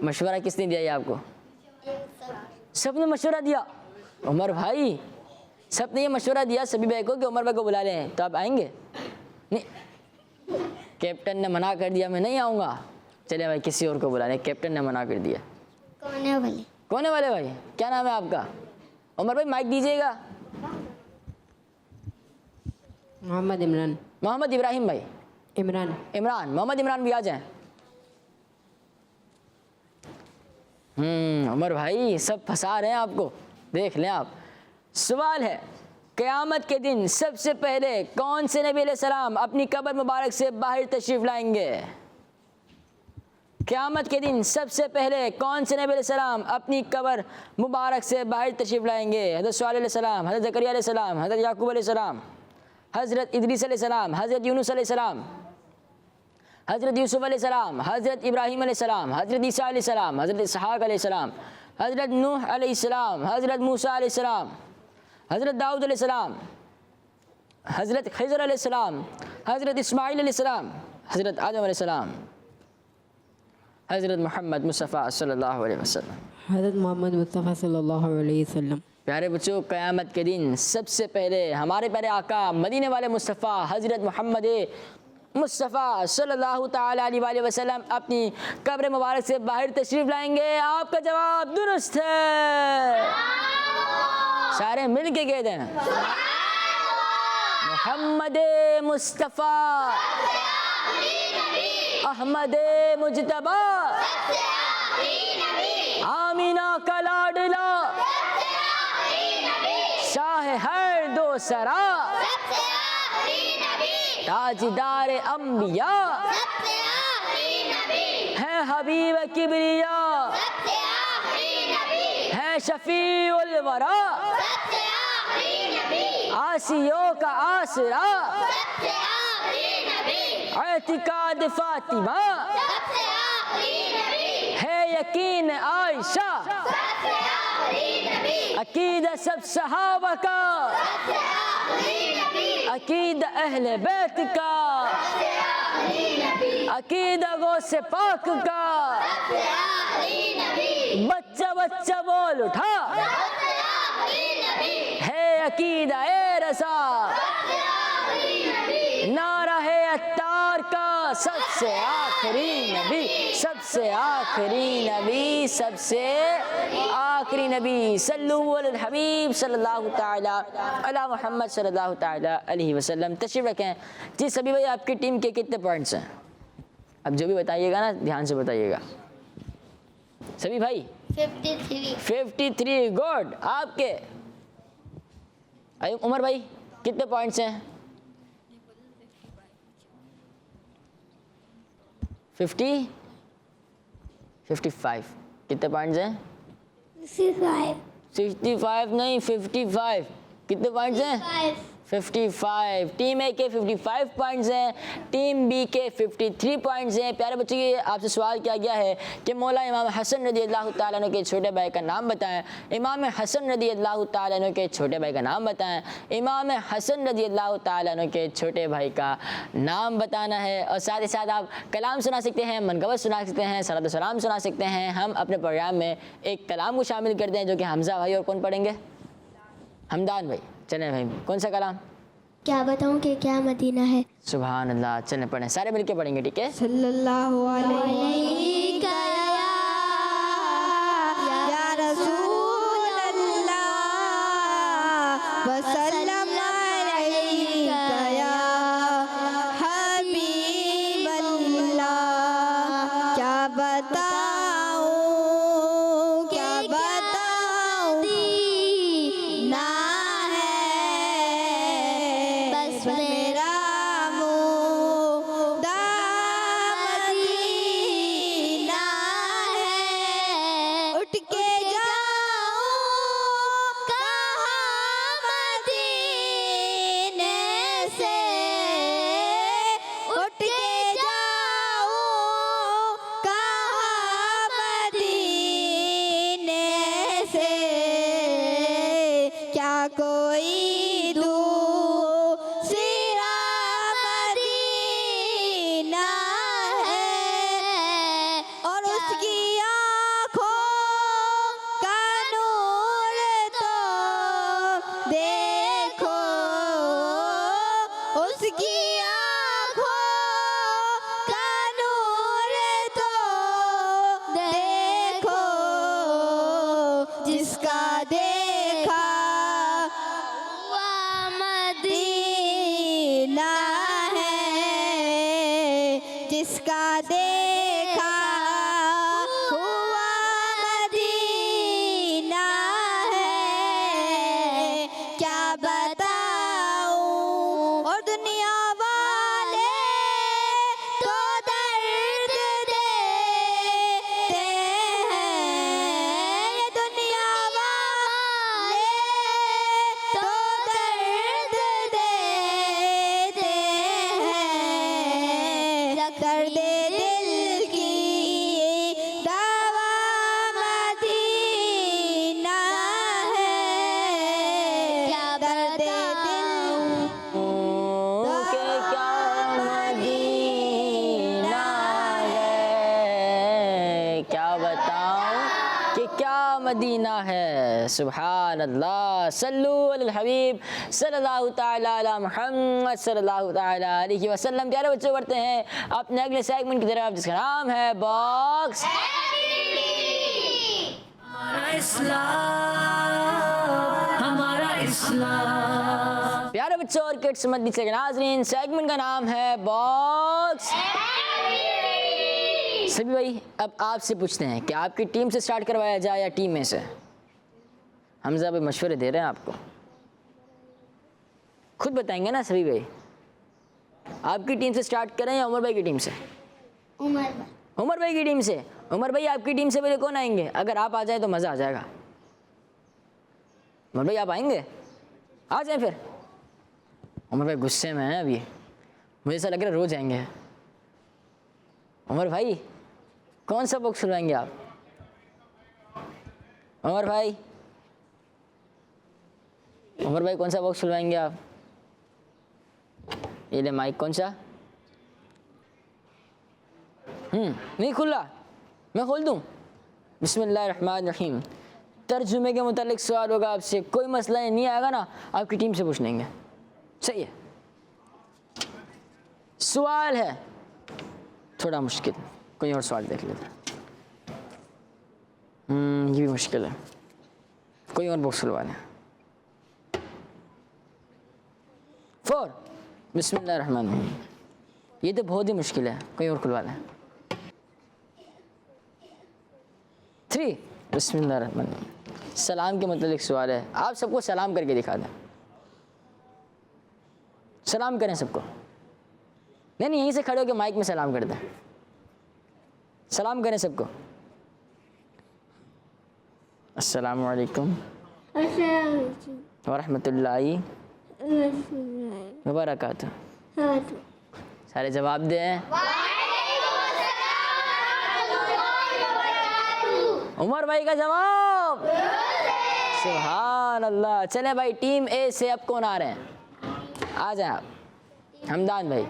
Speaker 2: मशवरा किसने दिया ये आपको? सबने मशवरा दिया। उमर भाई सबने ये मशवरा दिया सभी भाई को कि उमर भाई को बुला लें, तो आप आएंगे? नहीं, कैप्टन ने मना कर दिया, मैं नहीं आऊँगा। चले भाई किसी और को बुला लें, कैप्टन ने मना कर दिया।
Speaker 3: कौन वाले?
Speaker 2: कौन है वाले भाई? क्या नाम है आपका? उमर भाई माइक दीजिएगा।
Speaker 6: मोहम्मद इमरान।
Speaker 2: मोहम्मद इब्राहिम भाई।
Speaker 6: इमरान।
Speaker 2: इमरान, मोहम्मद इमरान भी आ जाएं। उमर भाई सब फंसा रहे हैं आपको, देख लें आप। सवाल है, क़यामत के दिन सबसे पहले कौन से नबी अलैहिस्सलाम अपनी कब्र मुबारक से बाहर तशरीफ लाएंगे? क़यामत के दिन सबसे पहले कौन से नबी अलैहिस्सलाम अपनी कब्र मुबारक से बाहर तशरीफ लाएंगे? हज़रत स्वालिह अलैहिस्सलाम, हज़रत ज़करिया अलैहिस्सलाम, हज़रत याकूब अलैहिस्सलाम, हज़रत इदरीस अलैहिस्सलाम, हज़रत यूनुस अलैहिस्सलाम, हज़रत यूसुफ अलैहिस्सलाम, हज़रत इब्राहीम अलैहिस्सलाम, हज़रत ईसा अलैहिस्सलाम, हज़रत इसहाक़ अलैहिस्सलाम, हज़रत नूह अलैहिस्सलाम, हज़रत मूसा अलैहिस्सलाम, हज़रत दाऊद अलैहिस्सलाम, हज़रत खिज़र अलैहिस्सलाम, हज़रत इस्माईल अलैहिस्सलाम, हज़रत आदम अलैहिस्सलाम, हज़रत मोहम्मद मुस्तफ़ा सल्लल्लाहु अलैहि वसल्लम।
Speaker 6: हज़रत मोहम्मद मुस्तफ़ा सल्लल्लाहु अलैहि वसल्लम।
Speaker 2: प्यारे बच्चों, क़यामत के दिन सबसे पहले हमारे प्यारे आका मदीने वाले मुस्तफ़ा हज़रत मोहम्मद मुस्तफ़ा सल्लल्लाहु ताला अलैहि वसल्लम अपनी कब्र मुबारक से बाहर तशरीफ़ लाएंगे। आपका जवाब दुरुस्त है। सारे मिल के कह दें मोहम्मद मुस्तफ़ा अहमद मुजतबा आमीना का लाडला शाह हर दो सरा ताजदार अंबिया है हबीब किबरिया है शफीउल वरा आसियों का आसरा एतिकाद फातिमा है यकीन आयशा अकीदा सब सहाबा का अकीदा अहले बैत का अकीदा गौसे पाक का बच्चा बच्चा बोल उठा है अकीदा ए रसा नारा है अत्तार का सबसे आखिरी नबी सबसे आखिरी नबी सबसे आखिरी नबी सल्लु अलल हबीब सल्लल्लाहु ताला अला मुहम्मद सल्लल्लाहु ताला अलैहि वसल्लम। तशरीफ रखें जी। सभी भाई आपकी टीम के कितने पॉइंट्स हैं? अब जो भी बताइएगा ना ध्यान से बताइएगा सभी भाई। 53 गुड। आपके उमर भाई कितने पॉइंट्स हैं? 50 55। कितने पॉइंट्स हैं?
Speaker 3: 65
Speaker 2: 65 नहीं, 55। कितने पॉइंट्स हैं? 55। टीम ए के 55 पॉइंट्स हैं, टीम बी के 53 पॉइंट्स हैं। प्यारे बच्चों, ये आपसे सवाल किया गया है कि मौला इमाम हसन रज़ी अल्लाह तआला अन्हु के छोटे भाई का नाम बताएं। इमाम हसन रज़ी अल्लाह तआला अन्हु के छोटे भाई का नाम बताएं। इमाम हसन रज़ी अल्लाह तआला अन्हु के छोटे भाई का नाम बताना है। और साथ ही साथ आप कलाम सुना सकते हैं, मनगबत सुना सकते हैं, सलात व सलाम सुना सकते हैं। हम अपने प्रोग्राम में एक कलाम को शामिल करते हैं जो कि हमजा भाई और कौन पढ़ेंगे? हमदान भाई। चलें भाई, कौन सा कलाम?
Speaker 3: क्या बताऊं कि क्या मदीना है।
Speaker 2: सुभान अल्लाह। चलें पढ़ें, सारे मिलके पढ़ेंगे, ठीक है?
Speaker 6: सल्लल्लाहु अलैहि या रसूल अल्लाह वसल्लम अलैका या हबीब अल्लाह। क्या बताऊं ना
Speaker 3: बस
Speaker 6: मेरा मुद्दा मदीना है। उठ के जाऊं कहाँ मदीने से, उठ के जाऊं कहाँ मदीने से। क्या कोई दूसरा मदीना है, और उसकी आँखों का नूर तो देखो, उसकी आँखों का नूर तो देखो। जिसका देखा मदीना है, जिसका देखा हुआ मदीना है। क्या बताऊं, और दुनिया वाले तो दर्द देते हैं। दुनिया वाले तो दर्द देते हैं। दर्द दिल की दवा मदीना है। क्या दर्द दिल
Speaker 2: के क्या मदीना है, क्या बताऊं कि क्या मदीना है। सुभान अल्लाह। सल्लु अलल हबीब सल्लल्लाहु ताला अला मुहम्मद सल्लल्लाहु ताला अलैहि वसल्लम। प्यारे बच्चों, बढ़ते हैं अपने अगले सेगमेंट की तरफ जिसका नाम है बॉक्स।
Speaker 1: हमारा इस्लाम, हमारा इस्लाम।
Speaker 2: प्यारे बच्चों और किड्स मदनी से नाज़रीन, सेगमेंट का नाम है बॉक्स। सभी भाई, अब आपसे पूछते हैं कि आपकी टीम से स्टार्ट करवाया जाए या टीम में से? हमजा भाई मशवरे दे रहे हैं आपको, खुद बताएंगे ना सभी भाई। आपकी टीम से स्टार्ट करें या उमर भाई की टीम से?
Speaker 3: उमर भाई।
Speaker 2: उमर भाई की टीम से। उमर भाई, आपकी टीम से पहले कौन आएंगे? अगर आप आ जाए तो मज़ा आ जाएगा। उमर भाई आप आएंगे? आ जाए फिर। उमर भाई गुस्से में हैं अभी, मुझे ऐसा लग रहा है रोज आएंगे। उमर भाई कौन सा बुक सुनवाएंगे आप? उमर भाई, उमर भाई कौन सा बॉक्स खुलवाएंगे आप? ये ले माइक, कौन सा? नहीं खुल रहा, मैं खोल दूँ? बिस्मिल्लाहिर्रहमानिर्रहीम। तर्जुमे के मुतालिक सवाल होगा आपसे, कोई मसला नहीं आएगा ना, आपकी टीम से पूछ लेंगे। सही है। सवाल है थोड़ा मुश्किल, कोई और सवाल देख लेते हैं। ये भी मुश्किल है, कोई और बॉक्स खुलवा लें। 4 बिस्मिल्लाहिर्रहमानिर्रहीम। ये तो बहुत ही मुश्किल है, कोई और खुलवा लें। 3 बिस्मिल्लाहिर्रहमानिर्रहीम। सलाम के मतलब एक सवाल है, आप सबको सलाम करके दिखा दें। सलाम करें सबको। नहीं, यहीं से खड़े होकर माइक में सलाम कर दें। सलाम करें सबको। अस्सलामु अलैकुम व रहमतुल्लाहि व बरकातुहू। सारे जवाब दें। उमर भाई का जवाब सुभान अल्लाह। चले भाई, टीम ए से अब कौन आ रहे हैं? आ जाए आप। हमदान भाई,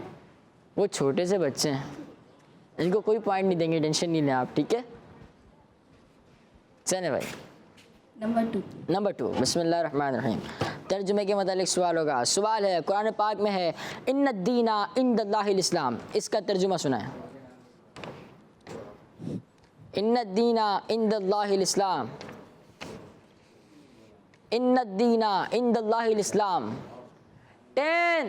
Speaker 2: वो छोटे से बच्चे हैं, इनको कोई पॉइंट नहीं देंगे, टेंशन नहीं लें आप, ठीक है? चले भाई, नंबर 2 बिस्मिल्लाहिर्रहमानिर्रहीम। तर्जुमे के मतलब सवाल होगा। सवाल है, कुरान पाक में है इन्नद दीना इंदल्लाहिल इस्लाम, इसका तर्जुमा सुना है। इन्नद दीना इंदल्लाहिल इस्लाम, इन्नद दीना इंदल्लाहिल इस्लाम। 10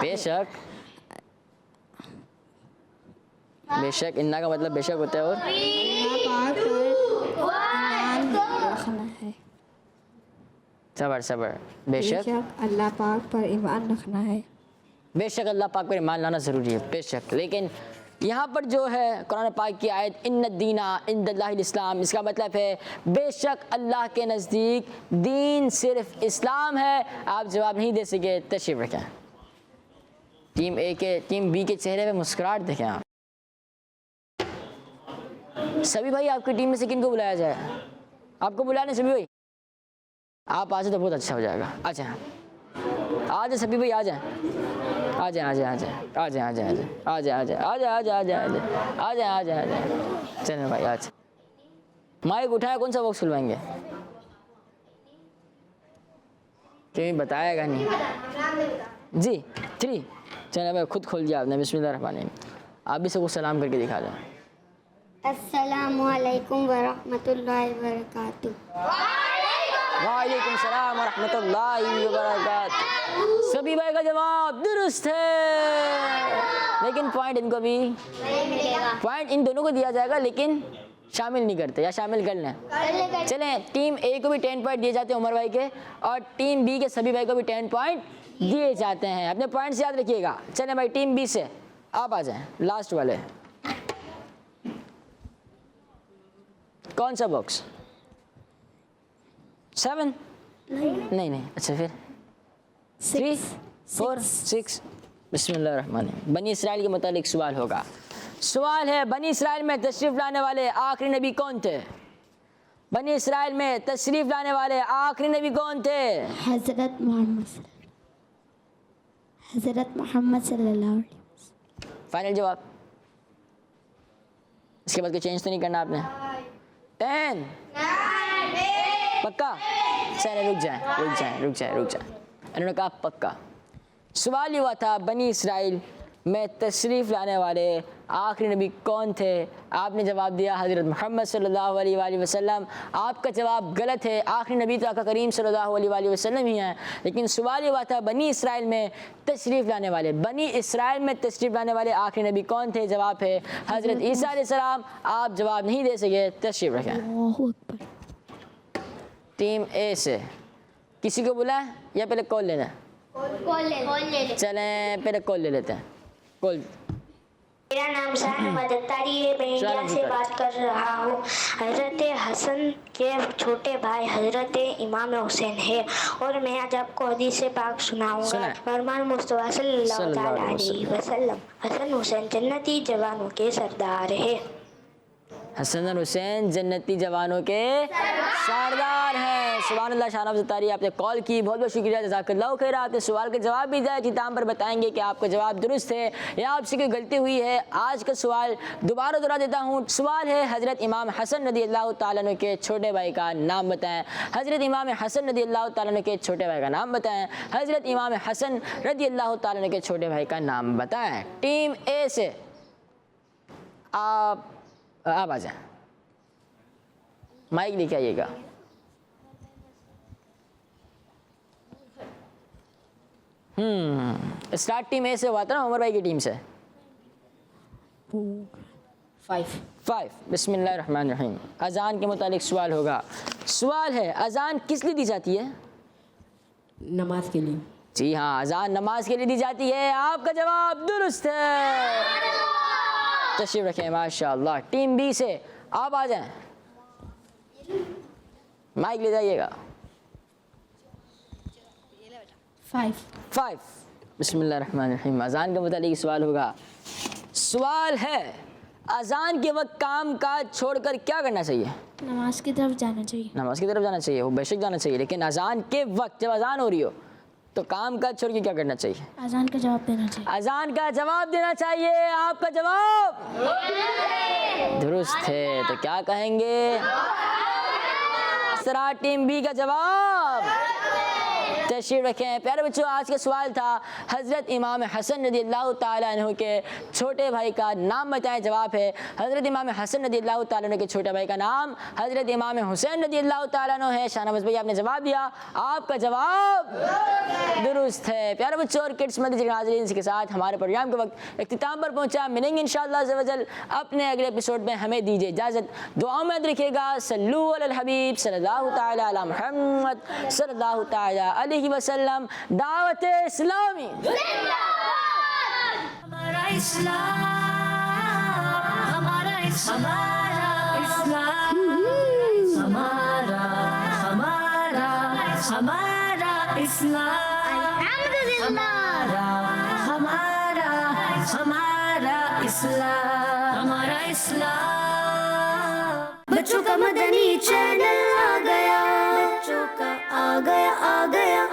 Speaker 2: बेशक, बेशक, इन्ना का मतलब बेशक होता है। और सबर सबर, बेशक
Speaker 4: अल्लाह पाक पर ईमान रखना है।
Speaker 2: बेशक अल्लाह पाक पर ईमान लाना ज़रूरी है, बेशक। लेकिन यहाँ पर जो है कुरान पाक की आयत इन्नद दीना इंदल्लाहिल इस्लाम, इसका मतलब है बेशक अल्लाह के नज़दीक दीन सिर्फ इस्लाम है। आप जवाब नहीं दे सके, तशरीफ़ रखें। टीम बी के चेहरे पे मुस्कुराहट देखें आप। सभी भाई, आपकी टीम में से किन को बुलाया जाए? आपको बुलाने सभी भाई, आप आ जाए तो बहुत अच्छा हो जाएगा। अच्छा आ जाए सभी भाई, आ जाए, आ जाए, आ जाए, आ जाए, आ जाए, आ जाए, आ जाए, आ जाए, आ जाए, आ जाए, आ जाए, आ जाए, आ जाए, आ जाए। चलो भाई, आज माइक उठाया, कौन सा बॉक्स खुलवाएंगे? क्यों बताएगा नहीं जी? 3। चलो भाई, खुद खोल दिया आपने। बिस्मिल्लाहिर्रहमानिर्रहीम। आप भी सबको सलाम करके दिखा दें।
Speaker 3: अस्सलामु अलैकुम व रहमतुल्लाहि व बरकातुहू।
Speaker 2: वालेकुम सलाम व रहमतुल्लाहि व बरकातुहू। सभी भाई का जवाब दुरुस्त है, लेकिन पॉइंट इनको भी, पॉइंट इन दोनों को दिया जाएगा, लेकिन शामिल नहीं करते, या शामिल कर लें? चलें, टीम ए को भी 10 पॉइंट दिए जाते हैं उमर भाई के, और टीम बी के सभी भाई को भी 10 पॉइंट दिए जाते हैं। अपने पॉइंट्स याद रखिएगा। चलें भाई, टीम बी से आप आ जाएं, लास्ट वाले। कौन सा बॉक्स? 7? नहीं, अच्छा फिर 3, 4, 6। बिस्मिल्लाहिर्रहमानिर्रहीम। बनी इसराइल के मुतालिक सवाल होगा। सवाल है, बनी इसराइल में तशरीफ़ लाने वाले आखिरी नबी कौन थे? बनी इसराइल में तशरीफ़ लाने वाले आखिरी नबी कौन थे?
Speaker 3: हज़रत मोहम्मद सल्लल्लाहु अलैहि वसल्लम।
Speaker 2: फाइनल जवाब? इसके बाद कोई चेंज तो नहीं करना आपने? 10 पक्का? चले, रुक जाए। उन्होंने कहा पक्का। सवाल हुआ था बनी इसराइल में तशरीफ़ लाने वाले आखिरी नबी कौन थे? आपने जवाब दिया हज़रत मोहम्मद सल्लल्लाहु अलैहि वसल्लम। आपका जवाब गलत है। आखिरी नबी तो आका करीम सल्लल्लाहु अलैहि वसल्लम ही हैं। लेकिन सवाल हुआ था बनी इसराइल में तशरीफ़ लाने वाले, बनी इसराइल में तशरीफ़ लाने वाले आखिरी नबी कौन थे? जवाब है हज़रत ईसा अलैहिस्सलाम। आप जवाब नहीं दे सके, तशरीफ़ रखें। टीम ए से किसी को बुलाएं या पहले कॉल लेना है? चलें, पहले कॉल ले लेते हैं। कॉल।
Speaker 7: मेरा नाम शाहनवाज अत्तारी है, मैं इंडिया से बात कर रहा हूँ। हज़रत हसन के छोटे भाई हज़रत इमाम हुसैन है, और मैं आज आपको हदीस पाक सुनाऊंगा। फरमान मुस्तफा सल्लल्लाहु अलैहि वसल्लम, हसन हुसैन जन्नती जवानों के सरदार है।
Speaker 2: हसन और हुसैन जन्नती जवानों के सरदार हैं। सुभान अल्लाह। शाहनवाज अत्तारी, आपने कॉल की, बहुत बहुत शुक्रिया, जज़ाकल्लाहु खैर। आपने सवाल का जवाब भी दिया, इख्तिताम पर बताएंगे कि आपका जवाब दुरुस्त है या आपसे कोई गलती हुई है। आज का सवाल दोबारा दोहरा देता हूँ। सवाल है हज़रत इमाम हसन रज़ी अल्लाह तआला अन्हु के छोटे भाई का नाम बताएं। हज़रत इमाम हसन रज़ी अल्लाह तआला अन्हु के छोटे भाई का नाम बताएं। हज़रत इमाम हसन रज़ी अल्लाह तआला अन्हु के छोटे भाई का नाम बताएं। टीम ए से आप आ जाएं, माइक लेके आइएगा। स्टार्ट टीम ए से हुआ था ना, उमर भाई की टीम से। 5। बिस्मिल्लाहिर्रहमानिर्रहीम। अजान के मुतालिक सवाल होगा। सवाल है, अजान किस लिए दी जाती है?
Speaker 4: नमाज के लिए।
Speaker 2: जी हाँ, अजान नमाज के लिए दी जाती है। आपका जवाब दुरुस्त है। तशरीफ रखें। माशाअल्लाह। टीम बी से आप आ जाएं, माइक ले जाइएगा। 5 बिस्मिल्लाहिर्रहमानिर्रहीम। अजान के मुतालिक सवाल होगा। सवाल है, अजान के वक्त काम काज छोड़कर क्या करना चाहिए?
Speaker 3: नमाज की तरफ जाना चाहिए।
Speaker 2: नमाज की तरफ जाना चाहिए, वो बेशक जाना चाहिए, लेकिन अजान के वक्त जब अजान हो रही हो तो काम काज छोड़ के क्या करना चाहिए?
Speaker 3: अजान का जवाब देना चाहिए।
Speaker 2: अजान का जवाब देना चाहिए। आपका जवाब दुरुस्त है। तो क्या कहेंगे? सरा टीम बी का जवाब। तशरीफ रखें। प्यारे बच्चों, आज का सवाल था हज़रत इमाम हसन रज़ियल्लाहु ताला अन्हु के छोटे भाई का नाम बताएं। जवाब है हज़रत इमाम हसन रज़ियल्लाहु ताला अन्हु के छोटे भाई का नाम हज़रत इमाम हुसैन रज़ियल्लाहु ताला अन्हु है। शाहनवाज़ भाई आपने जवाब दिया, आपका जवाब दुरुस्त है। प्यारे बच्चों और किड्स मदरसे के नाज़रीन, के साथ हमारे प्रोग्राम के वक्त इख्तिताम पर पहुँचा। मिलेंगे इंशाअल्लाह अज़्ज़ा वजल अपने अगले एपिसोड में। हमें दीजिए इजाज़त। दुआ में याद रखिएगा। सल्लु अलल हबीब सल्लल्लाहु ताला अला मुहम्मद सल्लल्लाहु ताला अलैहि वसल्लम। दावत इस्लामी
Speaker 1: हमारा इस्लाम, हमारा इस्लाम, हमारा हमारा इस्लाम, हमारा इस्लाम, हमारा इस्लाम। बच्चों का मदनी चैनल आ गया, बच्चों का आ गया